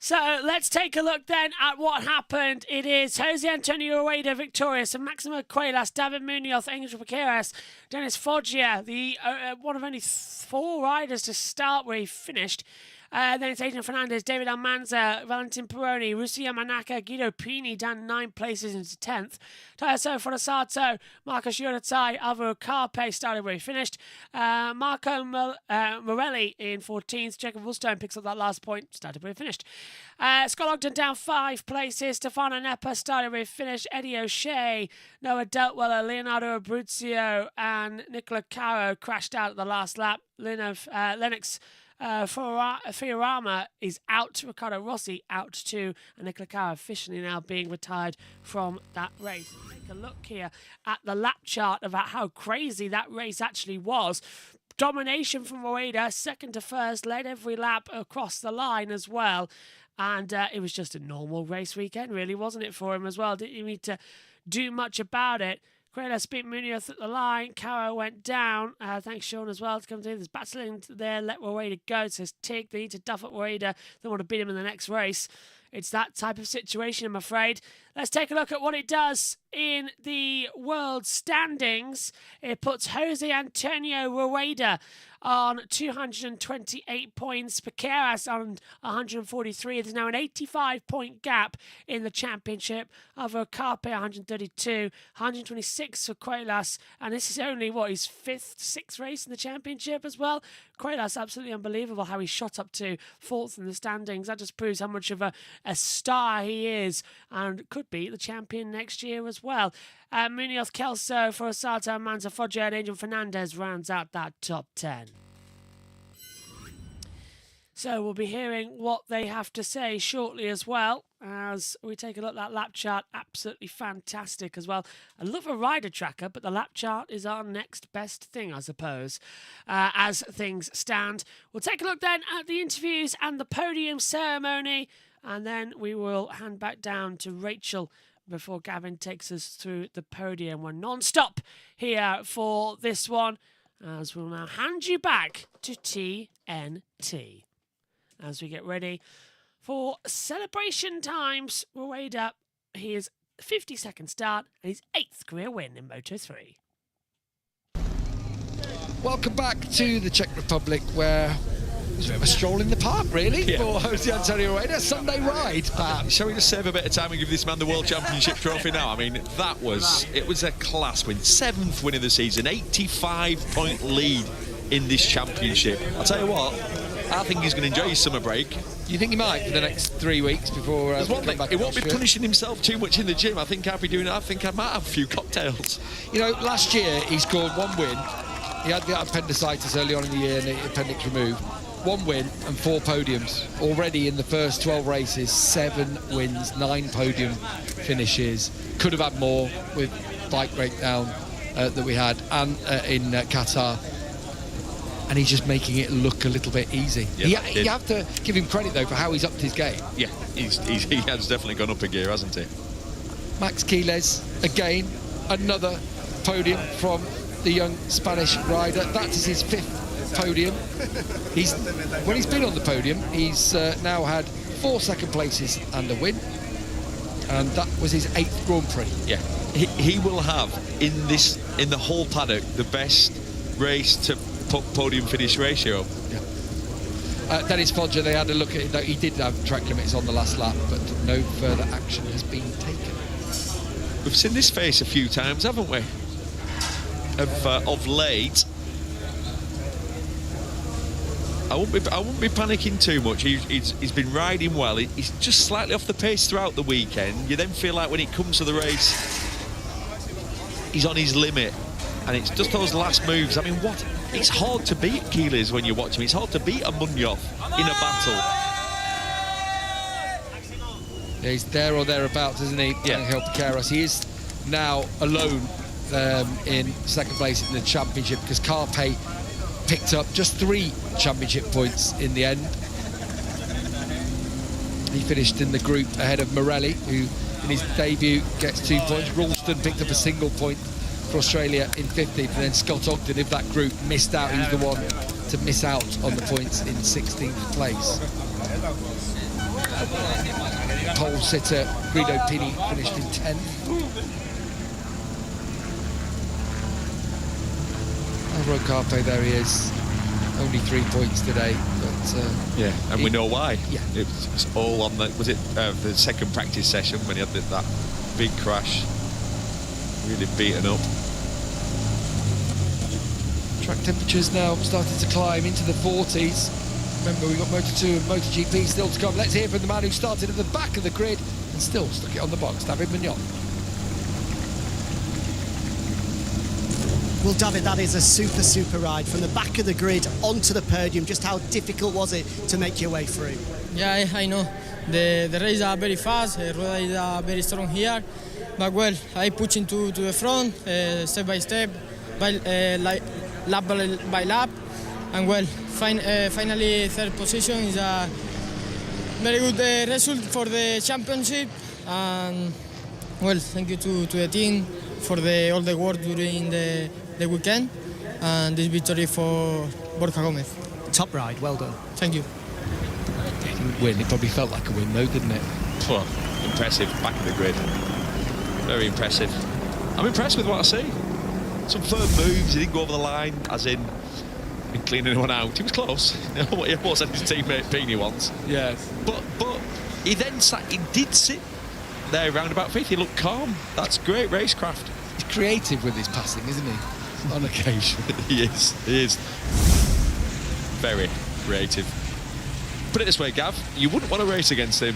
So let's take a look then at what happened. It is Jose Antonio Rueda victorious, and Maximo Quaylas, David Munoz, Angel Piqueras, Dennis Foggia, the one of only 4 riders to start where he finished. Then it's Adrian Fernandez, David Almanza, Valentin Peroni, Russi Yamanaka, Guido Pini down 9 places into 10th. Tayaso Forasato, Marcos Yuratai, Alvaro Carpe started where he finished. Marco Morelli in 14th. Jacob Woolstone picks up that last point, started where he finished. Scott Ogden down 5 places. Stefano Neppa started where he finished. Eddie O'Shea, Noah Deltweller, Leonardo Abruzio, and Nicola Caro crashed out at the last lap. Lennox Fiorama is out. Riccardo Rossi out too. And Nicola Caro officially now being retired from that race. Take a look here at the lap chart about how crazy that race actually was. Domination from Rueda, second to first, led every lap across the line as well. And it was just a normal race weekend, really, wasn't it, for him as well? Didn't need to do much about it. Quaylas beat Munoz at the line. Caro went down. Thanks, Sean, as well, to come through. There's battling there. Let Rueda go. It says Tig. They need to duff at Rueda. They want to beat him in the next race. It's that type of situation, I'm afraid. Let's take a look at what it does in the world standings. It puts Jose Antonio Rueda on 228 points. Piqueras on 143. There's now an 85-point gap in the championship. Alvaro Carpe 132, 126 for Quaylas, and this is only his 5th, 6th race in the championship as well. Quaylas, absolutely unbelievable how he shot up to 4th in the standings. That just proves how much of a star he is and could be the champion next year as well. Munoz, Kelso, Forasato, Manza Foggia, and Adrian Fernandez rounds out that top 10. So we'll be hearing what they have to say shortly as well, as we take a look at that lap chart. Absolutely fantastic as well. I love a rider tracker, but the lap chart is our next best thing, I suppose, as things stand. We'll take a look then at the interviews and the podium ceremony, and then we will hand back down to Rachel before Gavin takes us through the podium. We're non-stop here for this one, as we'll now hand you back to TNT. As we get ready for celebration times, Rueda, his 52nd start and his 8th career win in Moto3. Welcome back to the Czech Republic, where it was a bit of a stroll in the park, really, for Jose Antonio Rueda. Sunday ride, perhaps. Shall we just save a bit of time and give this man the World Championship trophy now? I mean, it was a class win. 7th win of the season, 85-point lead in this championship. I'll tell you what, I think he's going to enjoy his summer break. You think he might for the next 3 weeks before he won't be punishing himself too much in the gym. I think I'll be doing it. I think I might have a few cocktails. You know, last year he scored 1 win. He had the appendicitis early on in the year and the appendix removed. 1 win and 4 podiums. Already in the first 12 races, 7 wins, 9 podium finishes. Could have had more with bike breakdown that we had and in Qatar. And he's just making it look a little bit easy. Yeah, you have to give him credit, though, for how he's upped his game. Yeah, he has definitely gone up a gear, hasn't he? Max Quiles, again, another podium from the young Spanish rider. That is his 5th podium. When he's been on the podium, he's now had 4 second places and a win. And that was his 8th Grand Prix. Yeah, he will have, in the whole paddock, the best race to podium finish ratio. Yeah. Dennis Foggia, they had a look at it. He did have track limits on the last lap, but no further action has been taken. We've seen this face a few times, haven't we? Of late. I won't be panicking too much. He's been riding well. He's just slightly off the pace throughout the weekend. You then feel like when it comes to the race, he's on his limit. And it's just those last moves. I mean, it's hard to beat Quiles when you watch him. It's hard to beat a Munoz in a battle. Yeah, he's there or thereabouts, isn't he? Yeah. Angel Piqueras. He is now alone in 2nd place in the championship because Carpe picked up just 3 championship points in the end. He finished in the group ahead of Morelli, who in his debut gets 2 points. Ralston picked up a single point for Australia in 15th, and then Scott Ogden of that group missed out. He was the one to miss out on the points in 16th place. Pole sitter Guido Pini finished in 10th. Alvaro Carpe, there he is. only 3 points today. But yeah, and we know why. Yeah. It's all on the the second practice session when he had that big crash. Really beaten up. Track temperatures now starting to climb into the 40s. Remember, we've got Moto2 and MotoGP still to come. Let's hear from the man who started at the back of the grid and still stuck it on the box, David Mignon. Well, David, that is a super ride from the back of the grid onto the podium. Just how difficult was it to make your way through? Yeah, I know. The race are very fast, the road is very strong here. But well, I push into the front, step by step, lap by lap. And well, finally third position is a very good result for the championship. And well, thank you to the team for all the work during the weekend, and this victory for Borja Gomez. Top ride, well done. Thank you. He didn't win, it probably felt like a win though, didn't it? Well, impressive, back of the grid. Very impressive. I'm impressed with what I see. Some firm moves, he didn't go over the line, as in clean anyone out. He was close. He wasn't his teammate Pini once. Yeah. But he then did sit there round about fifth. He looked calm. That's great racecraft. He's creative with his passing, isn't he? On occasion. He is. Very creative. Put it this way, Gav, you wouldn't want to race against him.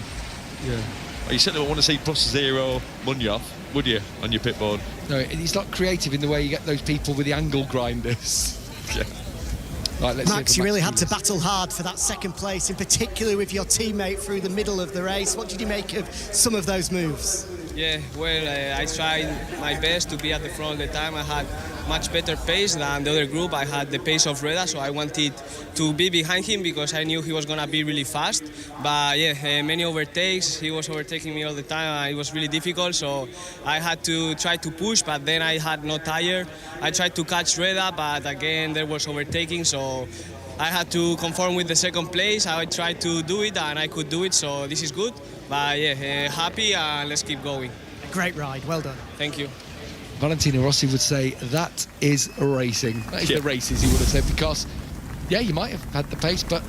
Yeah. Or you certainly wouldn't want to see +0 Munoz, would you, on your pit board? No, he's not creative in the way you get those people with the angle grinders. Yeah. Right, let's Max, you really had to battle hard for that second place, in particular with your teammate through the middle of the race. What did you make of some of those moves? Yeah, well, I tried my best to be at the front at the time. I had much better pace than the other group. I had the pace of Reda, so I wanted to be behind him because I knew he was going to be really fast. But yeah, many overtakes. He was overtaking me all the time. It was really difficult, so I had to try to push, but then I had no tire. I tried to catch Reda, but again, there was overtaking, so I had to conform with the second place. I tried to do it, and I could do it, so this is good. But yeah, happy, and let's keep going. Great ride, well done. Thank you. Valentino Rossi would say that is racing. That is the races, he would have said, because, yeah, you might have had the pace, but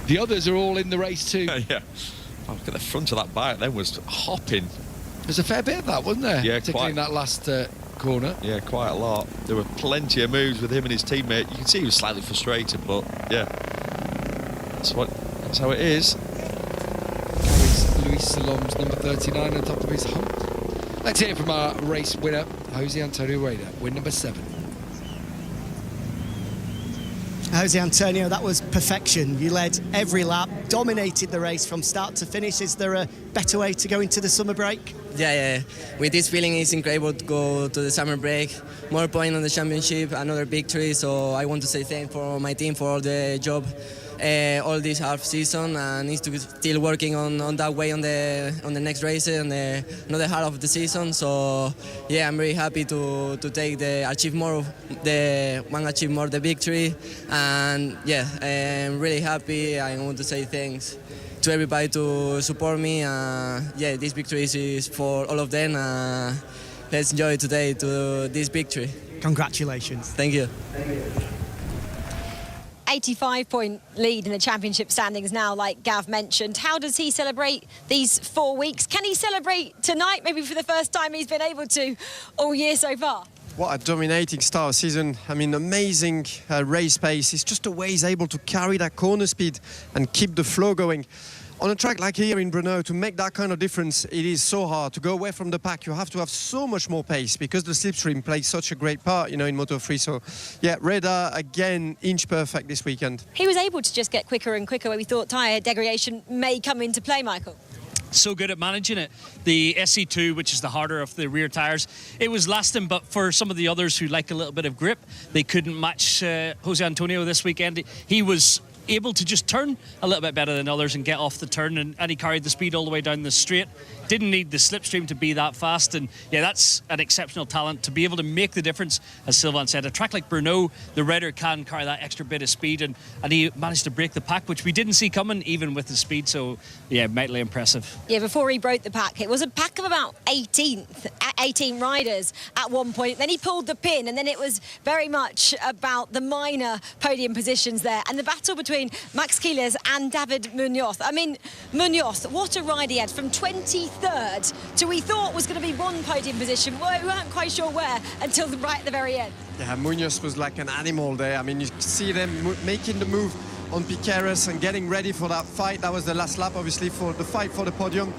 the others are all in the race too. Yeah. Oh, look at the front of that bike then was hopping. There's a fair bit of that, wasn't there? Yeah, particularly in that last corner. Yeah, quite a lot. There were plenty of moves with him and his teammate. You can see he was slightly frustrated, but yeah, that's how it is. Carries Luis Salom's number 39 on top of his hump. Let's hear from our race winner, Jose Antonio Reda, win number 7. Jose Antonio, that was perfection. You led every lap, dominated the race from start to finish. Is there a better way to go into the summer break? Yeah. With this feeling, it's incredible to go to the summer break. More points on the championship, another victory. So I want to say thanks for my team for all the job all this half season, and needs to still working on that way on the next race and another half of the season. So yeah, I'm very happy to take the achieve more the victory, and yeah, I'm really happy. I want to say thanks to everybody to support me. Yeah, this victory is for all of them. Let's enjoy today to this victory. Congratulations. Thank you. 85-point lead in the championship standings now, like Gav mentioned. How does he celebrate these 4 weeks? Can he celebrate tonight, maybe for the first time he's been able to all year so far? What a dominating start of season. I mean, amazing race pace. It's just the way he's able to carry that corner speed and keep the flow going. On a track like here in Brno, to make that kind of difference, it is so hard. To go away from the pack, you have to have so much more pace because the slipstream plays such a great part, you know, in Moto3. So, yeah, Reda, again, inch perfect this weekend. He was able to just get quicker and quicker where we thought tyre degradation may come into play, Michael. So good at managing it. The SC2, which is the harder of the rear tyres, it was lasting, but for some of the others who like a little bit of grip, they couldn't match Jose Antonio this weekend. He was able to just turn a little bit better than others and get off the turn, and he carried the speed all the way down the straight. didn't need the slipstream to be that fast. And yeah, that's an exceptional talent to be able to make the difference, as Sylvain said. A track like Brno, the rider can carry that extra bit of speed, and he managed to break the pack, which we didn't see coming, even with the speed. So yeah, mightily impressive. Yeah, before he broke the pack, it was a pack of about 18 riders at one point. Then he pulled the pin, and then it was very much about the minor podium positions there, and the battle between Max Quiles and David Munoz. I mean, Munoz, what a ride he had from 23rd to we thought was going to be one podium position. We weren't quite sure where until right at the very end. Yeah, Munoz was like an animal there. I mean, you see them making the move on Piqueras and getting ready for that fight. That was the last lap, obviously, for the fight for the podium.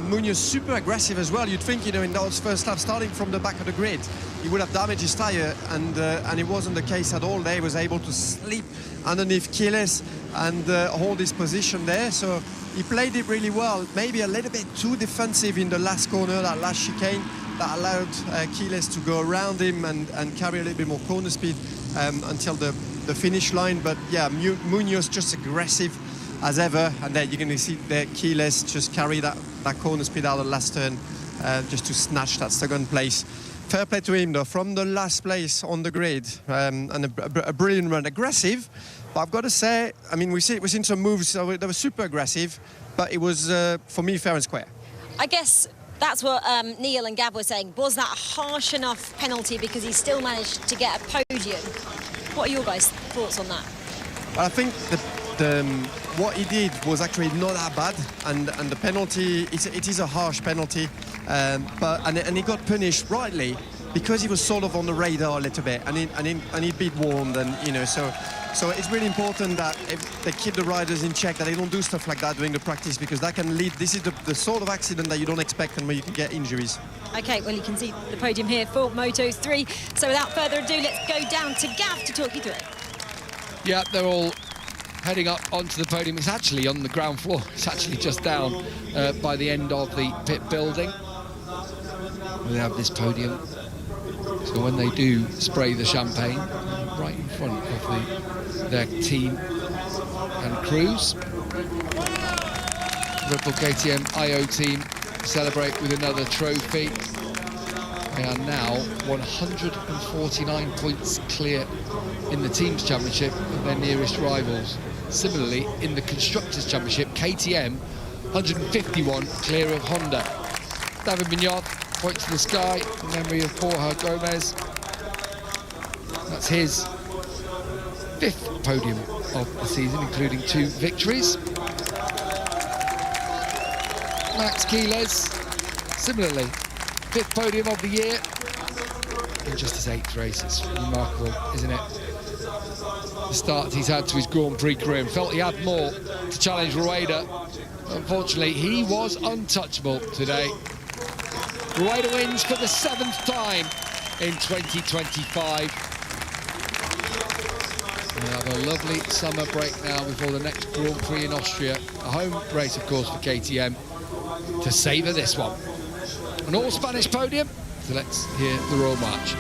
Munoz super aggressive as well. You'd think, you know, in those first laps, starting from the back of the grid, he would have damaged his tyre, and it wasn't the case at all. There he was able to sleep underneath Quiles and hold his position there. So he played it really well. Maybe a little bit too defensive in the last corner, that last chicane, that allowed Quiles to go around him and carry a little bit more corner speed until the finish line. But yeah, Munoz just aggressive as ever, and then you're going to see that Quiles just carry that corner speed out of the last turn just to snatch that second place. Fair play to him though, from the last place on the grid, and a brilliant run. Aggressive, but I've got to say, I mean, we've seen some moves that were super aggressive, but it was, for me, fair and square. I guess that's what Neil and Gab were saying. Was that a harsh enough penalty because he still managed to get a podium? What are your guys' thoughts on that? Well, I think what he did was actually not that bad, and the penalty, it is a harsh penalty, and he got punished rightly because he was sort of on the radar a little bit, and he'd been warned, and you know, so it's really important that if they keep the riders in check, that they don't do stuff like that during the practice, because that can lead. This is the sort of accident that you don't expect and where you can get injuries. Okay, well, you can see the podium here for Moto3. So without further ado, let's go down to Gav to talk you through it. Yeah, they're all heading up onto the podium. It's actually on the ground floor. It's actually just down by the end of the pit building. We have this podium. So when they do spray the champagne, right in front of their team and crews. Red Bull KTM IO team celebrate with another trophy. They are now 149 points clear in the Teams Championship of their nearest rivals. Similarly, in the Constructors Championship, KTM 151 clear of Honda. David Munoz points to the sky in memory of Borja Gomez. That's his 5th podium of the season, including 2 victories. Max Quiles, similarly, 5th podium of the year in just his 8th race. It's remarkable, isn't it? The start he's had to his Grand Prix career, and felt he had more to challenge Rueda. Unfortunately, he was untouchable today. Rueda wins for the 7th time in 2025. We have a lovely summer break now before the next Grand Prix in Austria. A home race, of course, for KTM to savour this one. An all-Spanish podium, so let's hear the Royal March.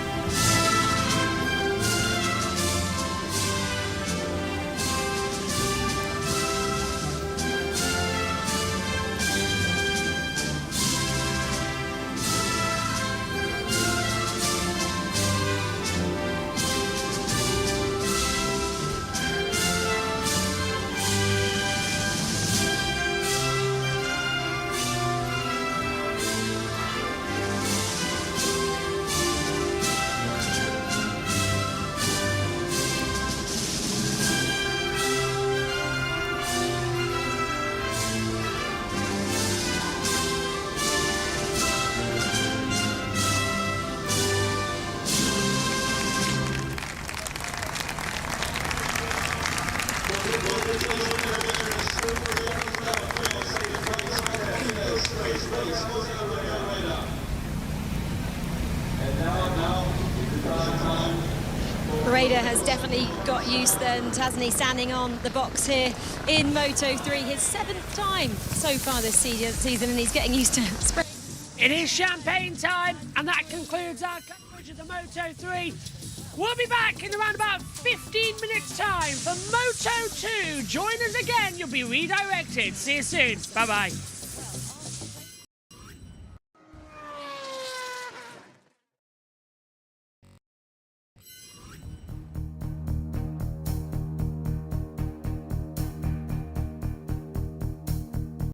Rueda has definitely got used then, hasn't he, standing on the box here in Moto3, his 7th time so far this season, and he's getting used to spraying. It is champagne time, and that concludes our coverage of the Moto3. We'll be back in around about 15 minutes time for Moto2. Join us again, you'll be redirected. See you soon. Bye-bye.